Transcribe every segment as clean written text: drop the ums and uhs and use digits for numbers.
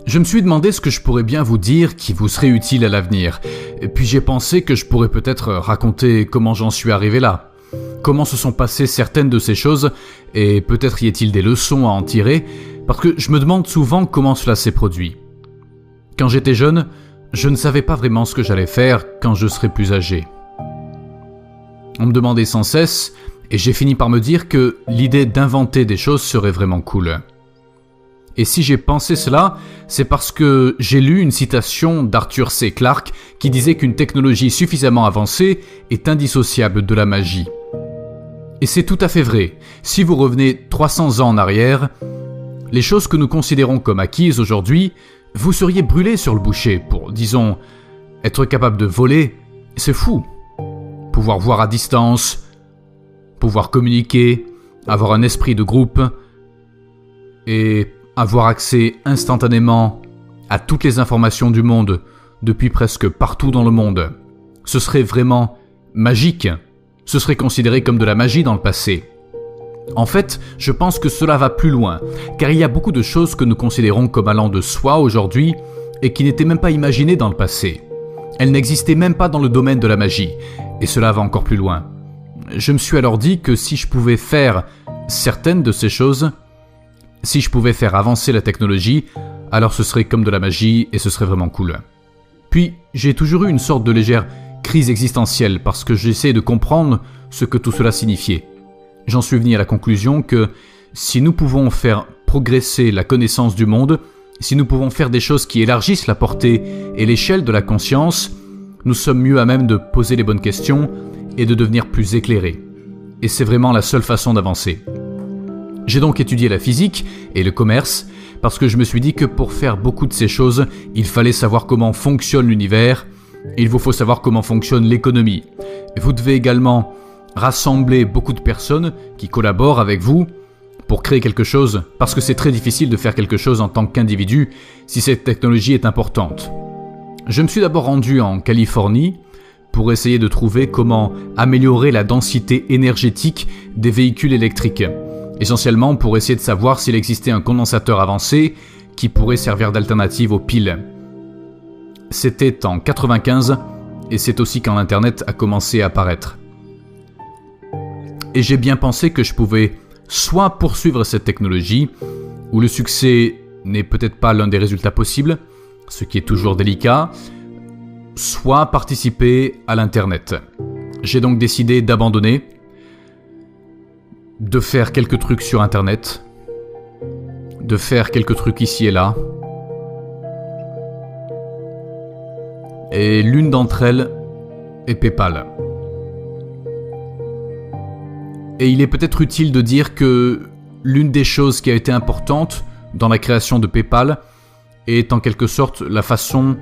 Je me suis demandé ce que je pourrais bien vous dire qui vous serait utile à l'avenir. Et puis j'ai pensé que je pourrais peut-être raconter comment j'en suis arrivé là. Comment se sont passées certaines de ces choses, et peut-être y a-t-il des leçons à en tirer, parce que je me demande souvent comment cela s'est produit. Quand j'étais jeune, je ne savais pas vraiment ce que j'allais faire quand je serais plus âgé. On me demandait sans cesse, et j'ai fini par me dire que l'idée d'inventer des choses serait vraiment cool. Et si j'ai pensé cela, c'est parce que j'ai lu une citation d'Arthur C. Clarke qui disait qu'une technologie suffisamment avancée est indissociable de la magie. Et c'est tout à fait vrai. Si vous revenez 300 ans en arrière, les choses que nous considérons comme acquises aujourd'hui, vous seriez brûlé sur le bûcher pour, disons, être capable de voler, c'est fou. Pouvoir voir à distance, pouvoir communiquer, avoir un esprit de groupe et avoir accès instantanément à toutes les informations du monde depuis presque partout dans le monde. Ce serait vraiment magique. Ce serait considéré comme de la magie dans le passé. En fait, je pense que cela va plus loin, car il y a beaucoup de choses que nous considérons comme allant de soi aujourd'hui et qui n'étaient même pas imaginées dans le passé. Elles n'existaient même pas dans le domaine de la magie, et cela va encore plus loin. Je me suis alors dit que si je pouvais faire certaines de ces choses, si je pouvais faire avancer la technologie, alors ce serait comme de la magie et ce serait vraiment cool. Puis, j'ai toujours eu une sorte de légère crise existentielle parce que j'essaie de comprendre ce que tout cela signifiait. J'en suis venu à la conclusion que si nous pouvons faire progresser la connaissance du monde, si nous pouvons faire des choses qui élargissent la portée et l'échelle de la conscience, nous sommes mieux à même de poser les bonnes questions et de devenir plus éclairés. Et c'est vraiment la seule façon d'avancer. J'ai donc étudié la physique et le commerce parce que je me suis dit que pour faire beaucoup de ces choses, il fallait savoir comment fonctionne l'univers et il vous faut savoir comment fonctionne l'économie. Vous devez également rassembler beaucoup de personnes qui collaborent avec vous pour créer quelque chose parce que c'est très difficile de faire quelque chose en tant qu'individu si cette technologie est importante. Je me suis d'abord rendu en Californie pour essayer de trouver comment améliorer la densité énergétique des véhicules électriques. Essentiellement pour essayer de savoir s'il existait un condensateur avancé qui pourrait servir d'alternative aux piles. C'était en 1995 et c'est aussi quand l'Internet a commencé à apparaître. Et j'ai bien pensé que je pouvais soit poursuivre cette technologie, où le succès n'est peut-être pas l'un des résultats possibles, ce qui est toujours délicat, soit participer à l'Internet. J'ai donc décidé d'abandonner, de faire quelques trucs sur Internet, de faire quelques trucs ici et là. Et l'une d'entre elles est PayPal. Et il est peut-être utile de dire que l'une des choses qui a été importante dans la création de PayPal est en quelque sorte la façon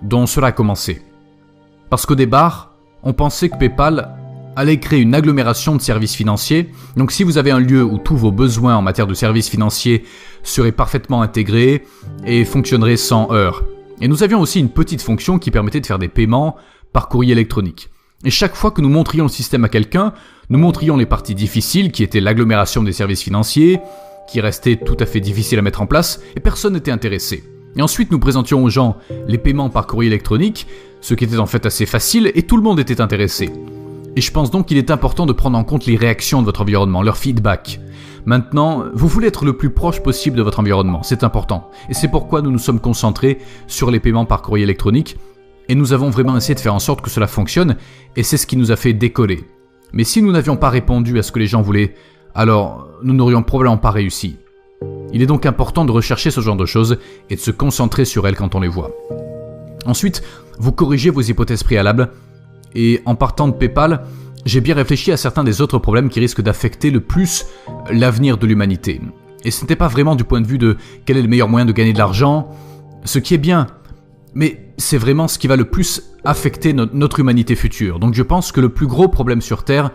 dont cela a commencé. Parce qu'au départ, on pensait que PayPal allait créer une agglomération de services financiers. Donc si vous avez un lieu où tous vos besoins en matière de services financiers seraient parfaitement intégrés et fonctionneraient sans heurts. Et nous avions aussi une petite fonction qui permettait de faire des paiements par courrier électronique. Et chaque fois que nous montrions le système à quelqu'un, nous montrions les parties difficiles qui étaient l'agglomération des services financiers, qui restaient tout à fait difficiles à mettre en place, et personne n'était intéressé. Et ensuite nous présentions aux gens les paiements par courrier électronique, ce qui était en fait assez facile, et tout le monde était intéressé. Et je pense donc qu'il est important de prendre en compte les réactions de votre environnement, leur feedback. Maintenant, vous voulez être le plus proche possible de votre environnement, c'est important. Et c'est pourquoi nous nous sommes concentrés sur les paiements par courrier électronique, et nous avons vraiment essayé de faire en sorte que cela fonctionne, et c'est ce qui nous a fait décoller. Mais si nous n'avions pas répondu à ce que les gens voulaient, alors nous n'aurions probablement pas réussi. Il est donc important de rechercher ce genre de choses et de se concentrer sur elles quand on les voit. Ensuite, vous corrigez vos hypothèses préalables, et en partant de PayPal, j'ai bien réfléchi à certains des autres problèmes qui risquent d'affecter le plus l'avenir de l'humanité. Et ce n'était pas vraiment du point de vue de quel est le meilleur moyen de gagner de l'argent, ce qui est bien, mais c'est vraiment ce qui va le plus affecter notre humanité future. Donc je pense que le plus gros problème sur Terre,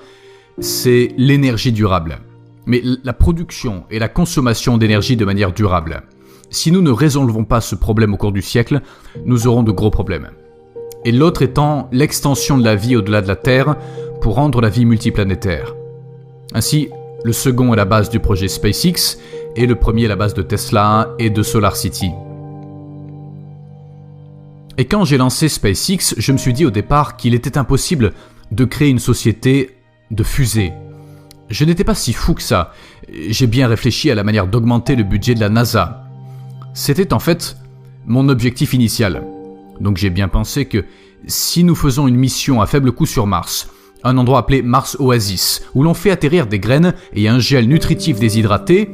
c'est l'énergie durable. Mais la production et la consommation d'énergie de manière durable. Si nous ne résolvons pas ce problème au cours du siècle, nous aurons de gros problèmes. Et l'autre étant l'extension de la vie au-delà de la Terre pour rendre la vie multiplanétaire. Ainsi, le second est la base du projet SpaceX et le premier est la base de Tesla et de SolarCity. Et quand j'ai lancé SpaceX, je me suis dit au départ qu'il était impossible de créer une société de fusées. Je n'étais pas si fou que ça. J'ai bien réfléchi à la manière d'augmenter le budget de la NASA. C'était en fait mon objectif initial. Donc j'ai bien pensé que si nous faisons une mission à faible coût sur Mars, un endroit appelé Mars Oasis, où l'on fait atterrir des graines et un gel nutritif déshydraté,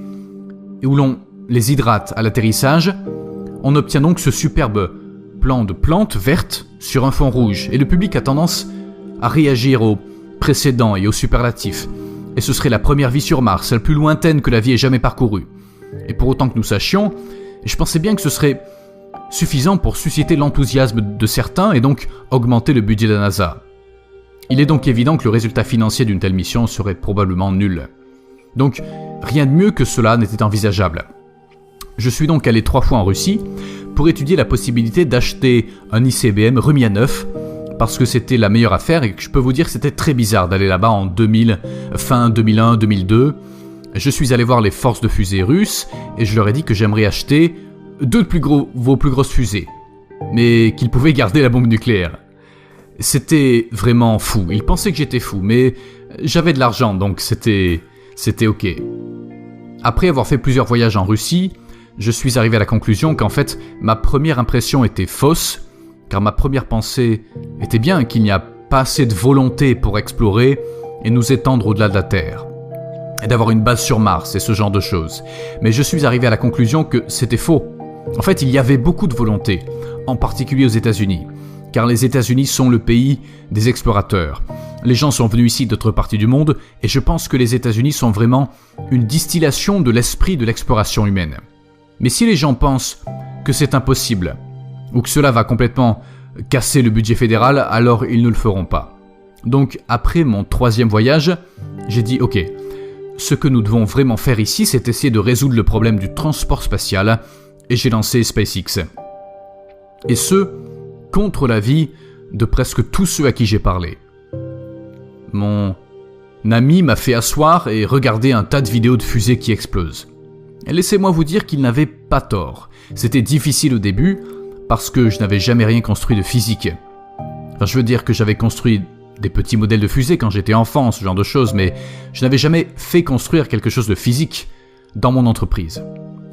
et où l'on les hydrate à l'atterrissage, on obtient donc ce superbe plan de plantes vertes sur un fond rouge, et le public a tendance à réagir aux précédents et aux superlatifs. Et ce serait la première vie sur Mars, la plus lointaine que la vie ait jamais parcourue. Et pour autant que nous sachions, je pensais bien que ce serait suffisant pour susciter l'enthousiasme de certains et donc augmenter le budget de la NASA. Il est donc évident que le résultat financier d'une telle mission serait probablement nul. Donc, rien de mieux que cela n'était envisageable. Je suis donc allé 3 fois en Russie pour étudier la possibilité d'acheter un ICBM remis à neuf, parce que c'était la meilleure affaire et que je peux vous dire que c'était très bizarre d'aller là-bas en 2000, fin 2001, 2002. Je suis allé voir les forces de fusée russes et je leur ai dit que j'aimerais acheter 2 de vos plus grosses fusées, mais qu'ils pouvaient garder la bombe nucléaire. C'était vraiment fou. Ils pensaient que j'étais fou, mais j'avais de l'argent, donc c'était ok. Après avoir fait plusieurs voyages en Russie, je suis arrivé à la conclusion qu'en fait, ma première impression était fausse, car ma première pensée était bien qu'il n'y a pas assez de volonté pour explorer et nous étendre au-delà de la Terre, et d'avoir une base sur Mars et ce genre de choses. Mais je suis arrivé à la conclusion que c'était faux. En fait, il y avait beaucoup de volonté, en particulier aux États-Unis, car les États-Unis sont le pays des explorateurs. Les gens sont venus ici d'autres parties du monde, et je pense que les États-Unis sont vraiment une distillation de l'esprit de l'exploration humaine. Mais si les gens pensent que c'est impossible, ou que cela va complètement casser le budget fédéral, alors ils ne le feront pas. Donc après mon 3e voyage, j'ai dit ok, ce que nous devons vraiment faire ici, c'est essayer de résoudre le problème du transport spatial, et j'ai lancé SpaceX. Et ce, contre l'avis de presque tous ceux à qui j'ai parlé. Mon ami m'a fait asseoir et regarder un tas de vidéos de fusées qui explosent. Et laissez-moi vous dire qu'il n'avait pas tort. C'était difficile au début, parce que je n'avais jamais rien construit de physique. Enfin, je veux dire que j'avais construit des petits modèles de fusées quand j'étais enfant, ce genre de choses, mais je n'avais jamais fait construire quelque chose de physique dans mon entreprise.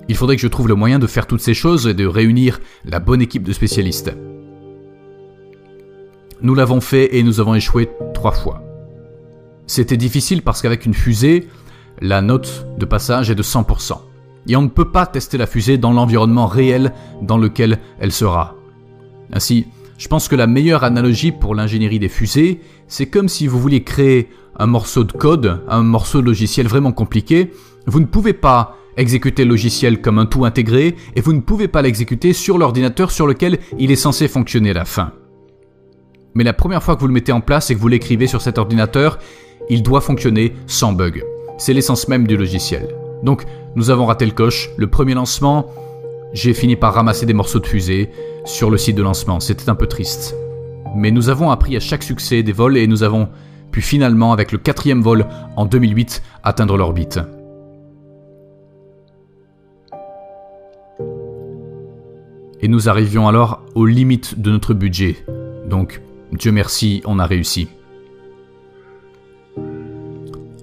Il faudrait que je trouve le moyen de faire toutes ces choses et de réunir la bonne équipe de spécialistes. Nous l'avons fait et nous avons échoué 3 fois. C'était difficile parce qu'avec une fusée, la note de passage est de 100%. Et on ne peut pas tester la fusée dans l'environnement réel dans lequel elle sera. Ainsi, je pense que la meilleure analogie pour l'ingénierie des fusées, c'est comme si vous vouliez créer un morceau de code, un morceau de logiciel vraiment compliqué. Vous ne pouvez pas exécuter le logiciel comme un tout intégré et vous ne pouvez pas l'exécuter sur l'ordinateur sur lequel il est censé fonctionner à la fin. Mais la première fois que vous le mettez en place et que vous l'écrivez sur cet ordinateur, il doit fonctionner sans bug. C'est l'essence même du logiciel. Donc, nous avons raté le coche. Le premier lancement, j'ai fini par ramasser des morceaux de fusée sur le site de lancement. C'était un peu triste. Mais nous avons appris à chaque succès des vols et nous avons pu finalement, avec le 4e vol en 2008, atteindre l'orbite. Et nous arrivions alors aux limites de notre budget. Donc, Dieu merci, on a réussi.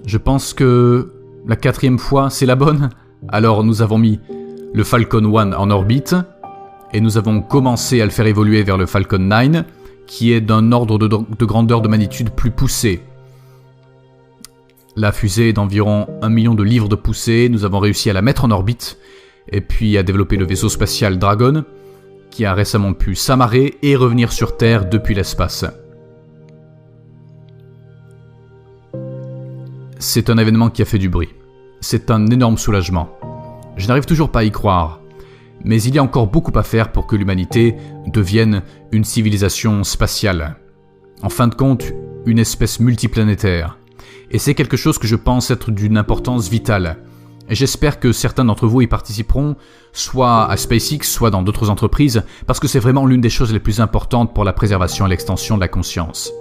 Je pense que la 4e fois, c'est la bonne. Alors nous avons mis le Falcon 1 en orbite et nous avons commencé à le faire évoluer vers le Falcon 9 qui est d'un ordre de grandeur de magnitude plus poussé. La fusée est d'environ 1 million de livres de poussée. Nous avons réussi à la mettre en orbite et puis à développer le vaisseau spatial Dragon qui a récemment pu s'amarrer et revenir sur Terre depuis l'espace. C'est un événement qui a fait du bruit. C'est un énorme soulagement. Je n'arrive toujours pas à y croire, mais il y a encore beaucoup à faire pour que l'humanité devienne une civilisation spatiale. En fin de compte, une espèce multiplanétaire. Et c'est quelque chose que je pense être d'une importance vitale. Et j'espère que certains d'entre vous y participeront, soit à SpaceX, soit dans d'autres entreprises, parce que c'est vraiment l'une des choses les plus importantes pour la préservation et l'extension de la conscience.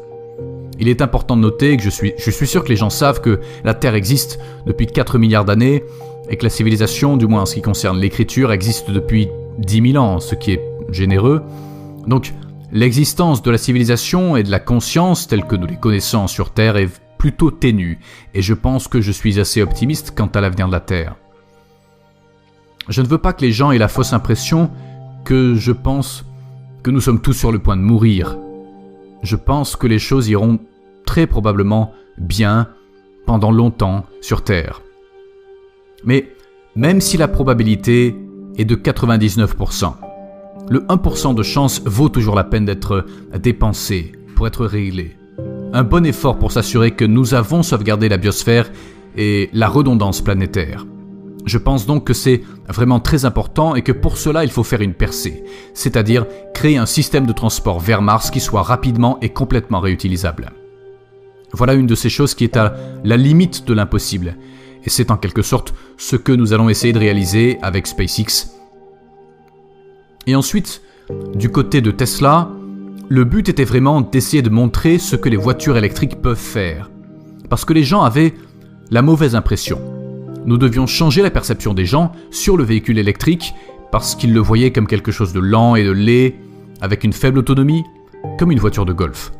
Il est important de noter que je suis sûr que les gens savent que la Terre existe depuis 4 milliards d'années et que la civilisation, du moins en ce qui concerne l'écriture, existe depuis 10 000 ans, ce qui est généreux. Donc, L'existence de la civilisation et de la conscience telle que nous les connaissons sur Terre est plutôt ténue, et je pense que je suis assez optimiste quant à l'avenir de la Terre. Je ne veux pas que les gens aient la fausse impression que je pense que nous sommes tous sur le point de mourir. Je pense que les choses iront très probablement bien pendant longtemps sur Terre. Mais même si la probabilité est de 99%, le 1% de chance vaut toujours la peine d'être dépensé pour être réglé. Un bon effort pour s'assurer que nous avons sauvegardé la biosphère et la redondance planétaire. Je pense donc que c'est vraiment très important et que pour cela il faut faire une percée, c'est-à-dire créer un système de transport vers Mars qui soit rapidement et complètement réutilisable. Voilà une de ces choses qui est à la limite de l'impossible, et c'est en quelque sorte ce que nous allons essayer de réaliser avec SpaceX. Et ensuite, du côté de Tesla, le but était vraiment d'essayer de montrer ce que les voitures électriques peuvent faire, parce que les gens avaient la mauvaise impression. Nous devions changer la perception des gens sur le véhicule électrique parce qu'ils le voyaient comme quelque chose de lent et de laid, avec une faible autonomie, comme une voiture de golf.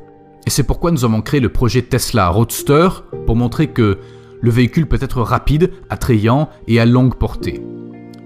Et c'est pourquoi nous avons créé le projet Tesla Roadster pour montrer que le véhicule peut être rapide, attrayant et à longue portée.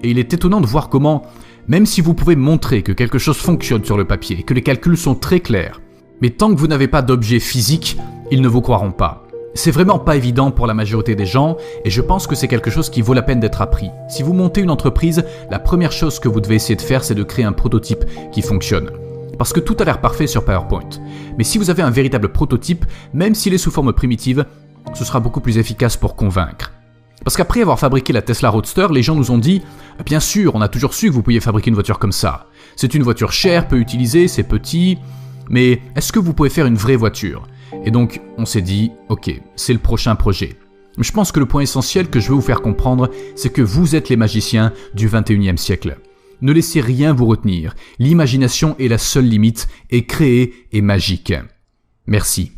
Et il est étonnant de voir comment, même si vous pouvez montrer que quelque chose fonctionne sur le papier, que les calculs sont très clairs, mais tant que vous n'avez pas d'objet physique, ils ne vous croiront pas. C'est vraiment pas évident pour la majorité des gens et je pense que c'est quelque chose qui vaut la peine d'être appris. Si vous montez une entreprise, la première chose que vous devez essayer de faire, c'est de créer un prototype qui fonctionne. Parce que tout a l'air parfait sur PowerPoint. Mais si vous avez un véritable prototype, même s'il est sous forme primitive, ce sera beaucoup plus efficace pour convaincre. Parce qu'après avoir fabriqué la Tesla Roadster, les gens nous ont dit « Bien sûr, on a toujours su que vous pouviez fabriquer une voiture comme ça. C'est une voiture chère, peu utilisée, c'est petit, mais est-ce que vous pouvez faire une vraie voiture ?» Et donc, on s'est dit, ok, c'est le prochain projet. Je pense que le point essentiel que je veux vous faire comprendre, c'est que vous êtes les magiciens du 21e siècle. Ne laissez rien vous retenir. L'imagination est la seule limite, et créer est magique. Merci.